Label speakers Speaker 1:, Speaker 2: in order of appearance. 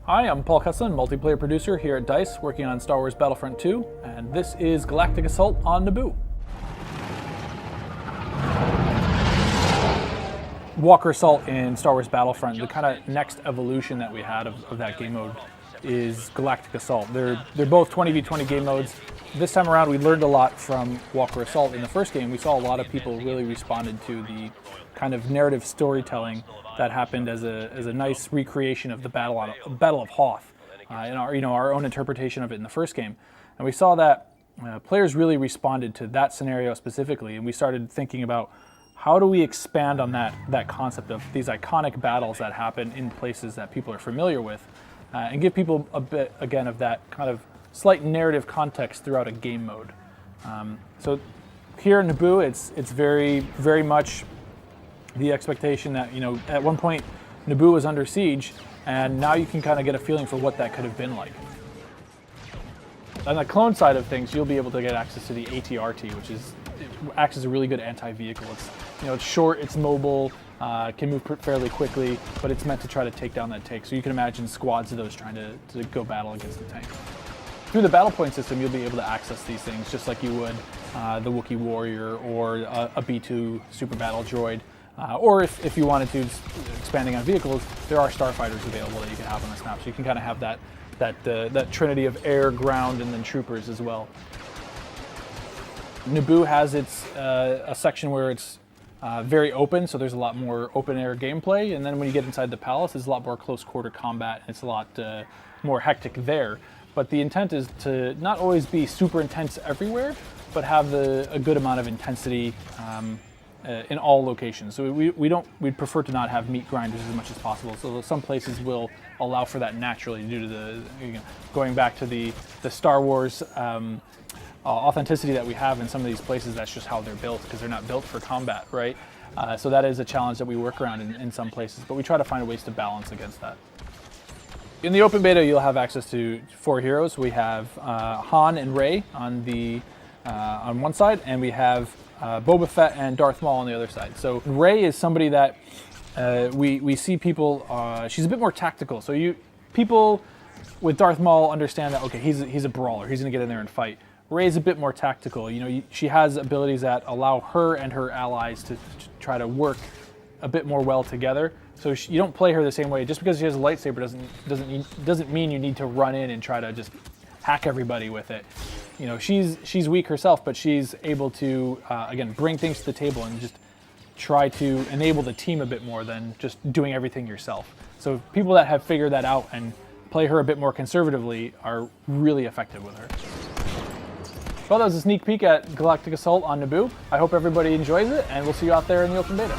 Speaker 1: Hi, I'm Paul Kesslin, multiplayer producer here at DICE, working on Star Wars Battlefront II, and this is Galactic Assault on Naboo. Walker Assault in Star Wars Battlefront, the kind of next evolution that we had of that game mode is Galactic Assault. They're both 20v20 game modes. This time around, we learned a lot from Walker Assault. In the first game, we saw a lot of people really responded to the kind of narrative storytelling that happened as a nice recreation of the Battle of Hoth, in our own interpretation of it in the first game. And we saw that players really responded to that scenario specifically, and we started thinking about how do we expand on that concept of these iconic battles that happen in places that people are familiar with, and give people a bit, again, of that kind of slight narrative context throughout a game mode. So here in Naboo, it's very, very much the expectation that, at one point Naboo was under siege, and now you can kind of get a feeling for what that could have been like. On the clone side of things, you'll be able to get access to the AT-RT, which acts as a really good anti-vehicle. It's short, it's mobile, can move fairly quickly, but it's meant to try to take down that tank. So you can imagine squads of those trying to go battle against the tank. Through the battle point system, you'll be able to access these things just like you would the Wookiee Warrior or a B-2 super battle droid. Or if you wanted to, expanding on vehicles, there are starfighters available that you can have on this map. So you can kind of have that trinity of air, ground, and then troopers as well. Naboo has a section where it's very open, so there's a lot more open air gameplay. And then when you get inside the palace, there's a lot more close quarter combat, and it's a lot more hectic there. But the intent is to not always be super intense everywhere, but have a good amount of intensity in all locations. So we'd prefer to not have meat grinders as much as possible. So some places will allow for that naturally due to going back to the Star Wars authenticity that we have in some of these places. That's just how they're built, because they're not built for combat, right? So that is a challenge that we work around in some places, but we try to find ways to balance against that. In the open beta, you'll have access to 4 heroes. We have Han and Rey on one side, and we have Boba Fett and Darth Maul on the other side. So Rey is somebody that we see people. She's a bit more tactical. So people with Darth Maul understand that, okay, he's a brawler. He's going to get in there and fight. Rey's a bit more tactical. She has abilities that allow her and her allies to try to work a bit more well together. So you don't play her the same way. Just because she has a lightsaber doesn't mean you need to run in and try to just hack everybody with it. She's weak herself, but she's able to again bring things to the table and just try to enable the team a bit more than just doing everything yourself. So people that have figured that out and play her a bit more conservatively are really effective with her. Well, that was a sneak peek at Galactic Assault on Naboo. I hope everybody enjoys it, and we'll see you out there in the open beta.